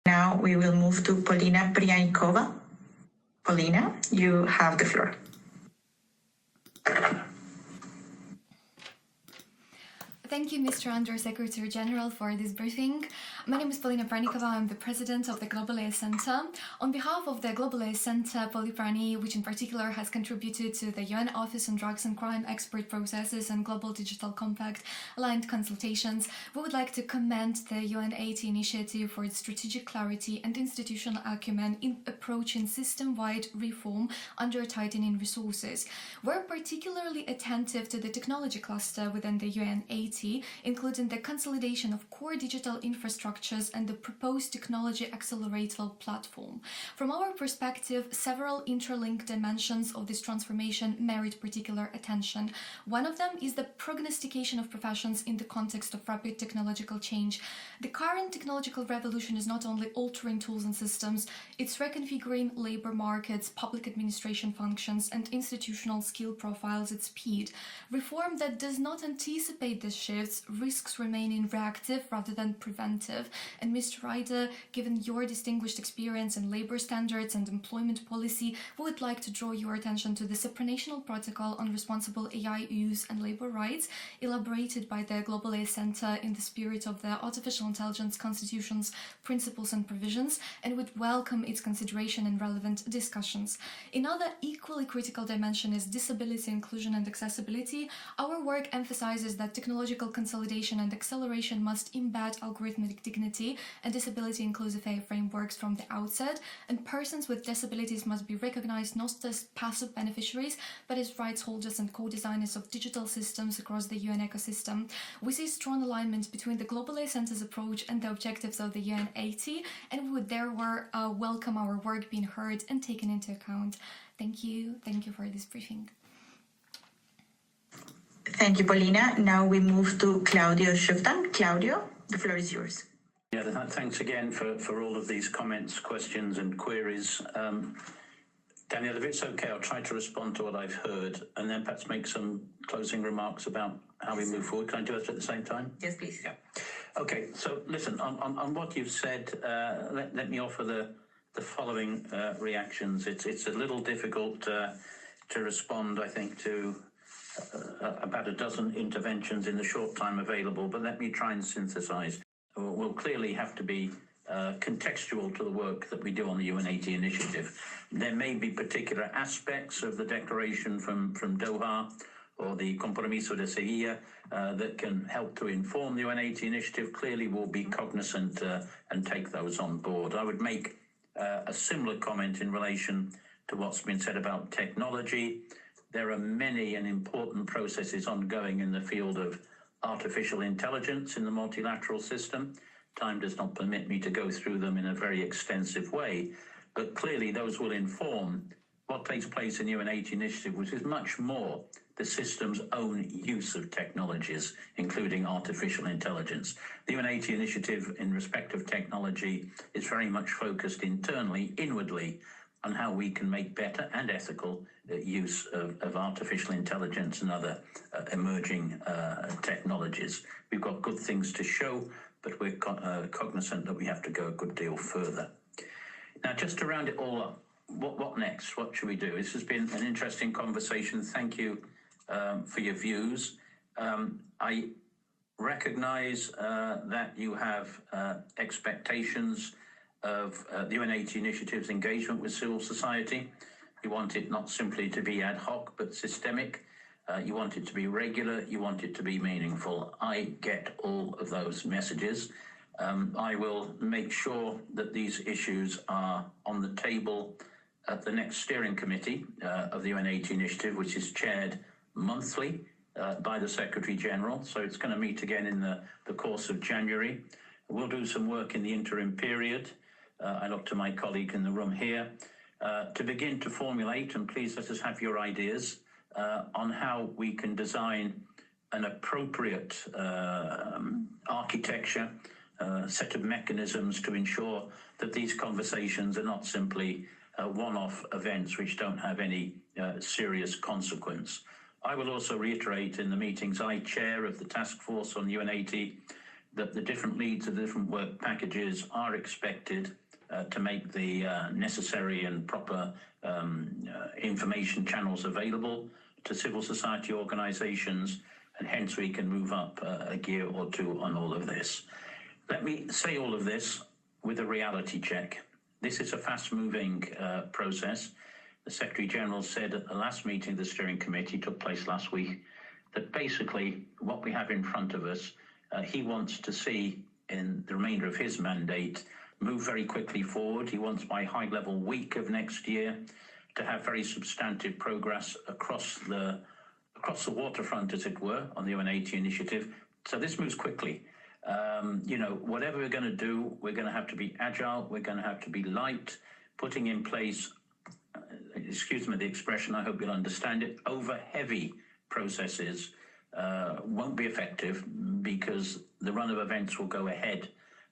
Now we will move to Polina Prianykova. Polina, you have the floor. Thank you, Mr. Under-Secretary General, for this briefing. My name is Valentyn Prianykova. I'm the president of the Global AI Center. On behalf of the Global AI Center, POLYPRIANY, which in particular has contributed to the UN Office on Drugs and Crime Expert Processes and Global Digital Compact aligned consultations, we would like to commend the UN80 Initiative for its strategic clarity and institutional acumen in approaching system-wide reform under tightening resources. We're particularly attentive to the technology cluster within the UN80, including the consolidation of core digital infrastructures and the proposed technology accelerator platform. From our perspective, several interlinked dimensions of this transformation merit particular attention. One of them is the prognostication of professions in the context of rapid technological change. The current technological revolution is not only altering tools and systems, it's reconfiguring labor markets, public administration functions, and institutional skill profiles at speed. Reform that does not anticipate this shifts risks remaining reactive rather than preventive. And Mr. Ryder, given your distinguished experience in labor standards and employment policy, we would like to draw your attention to the supranational protocol on responsible AI use and labor rights, elaborated by the Global AI Center in the spirit of the Artificial Intelligence Constitution's principles and provisions, and would welcome its consideration in relevant discussions. Another equally critical dimension is disability inclusion and accessibility. Our work emphasizes that technological consolidation and acceleration must embed algorithmic dignity and disability-inclusive AI frameworks from the outset, and persons with disabilities must be recognized not as passive beneficiaries, but as rights holders and co-designers of digital systems across the UN ecosystem. We see strong alignment between the Global AI Center's approach and the objectives of the UN80, and we would therefore welcome our work being heard and taken into account. Thank you for this briefing. Thank you, Polina. Now we move to Claudio Shuftan. Claudio, the floor is yours. Yeah, thanks again for all of these comments, questions and queries. Daniel, if it's okay, I'll try to respond to what I've heard and then perhaps make some closing remarks about how we move forward. Can I do it at the same time? Yes, please. Yeah. Okay, so listen, on what you've said, let me offer the following reactions. It's a little difficult to respond, I think, to about a dozen interventions in the short time available, but let me try and synthesize. We'll clearly have to be contextual to the work that we do on the UN80 initiative. There may be particular aspects of the declaration from Doha or the Compromiso de Sevilla that can help to inform the UN80 initiative. Clearly we'll be cognizant and take those on board. I would make a similar comment in relation to what's been said about technology. There are many and important processes ongoing in the field of artificial intelligence in the multilateral system. Time does not permit me to go through them in a very extensive way, but clearly those will inform what takes place in the UN80 initiative, which is much more the system's own use of technologies, including artificial intelligence. The UN80 initiative in respect of technology is very much focused internally, inwardly, on how we can make better and ethical use of artificial intelligence and other emerging technologies. We've got good things to show, but we're cognizant that we have to go a good deal further. Now, just to round it all up, what next? What should we do? This has been an interesting conversation. Thank you for your views. I recognize that you have expectations of the UN80 initiative's engagement with civil society. You want it not simply to be ad hoc, but systemic. You want it to be regular. You want it to be meaningful. I get all of those messages. I will make sure that these issues are on the table at the next steering committee of the UN80 initiative, which is chaired monthly by the Secretary General. So it's going to meet again in the course of January. We'll do some work in the interim period. I look to my colleague in the room here to begin to formulate, and please let us have your ideas on how we can design an appropriate architecture, set of mechanisms to ensure that these conversations are not simply one-off events which don't have any serious consequence. I will also reiterate in the meetings I chair of the task force on UN80 that the different leads of the different work packages are expected to make the necessary and proper information channels available to civil society organisations, and hence we can move up a gear or two on all of this. Let me say all of this with a reality check. This is a fast-moving process. The Secretary-General said at the last meeting of the steering committee, took place last week, that basically what we have in front of us, he wants to see in the remainder of his mandate move very quickly forward. He wants by high-level week of next year to have very substantive progress across the waterfront, as it were, on the UN80 Initiative. So this moves quickly. Whatever we're going to do, we're going to have to be agile, we're going to have to be light, putting in place, excuse me the expression, I hope you'll understand it, over-heavy processes won't be effective, because the run of events will go ahead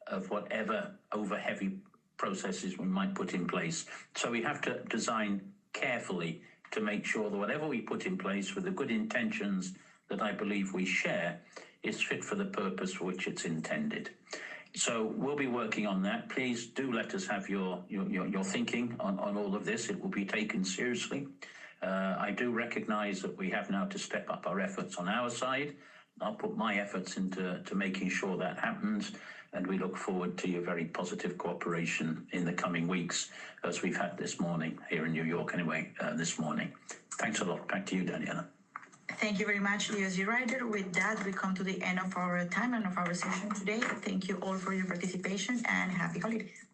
of whatever over-heavy processes we might put in place. So we have to design carefully to make sure that whatever we put in place with the good intentions that I believe we share is fit for the purpose for which it's intended. So we'll be working on that. Please do let us have your thinking on all of this. It will be taken seriously. I do recognize that we have now to step up our efforts on our side. I'll put my efforts into making sure that happens, and we look forward to your very positive cooperation in the coming weeks, as we've had this morning here in New York anyway, this morning. Thanks a lot. Back to you, Daniela. Thank you very much, Leo Z. Ryder. With that, we come to the end of our time and of our session today. Thank you all for your participation, and happy holidays.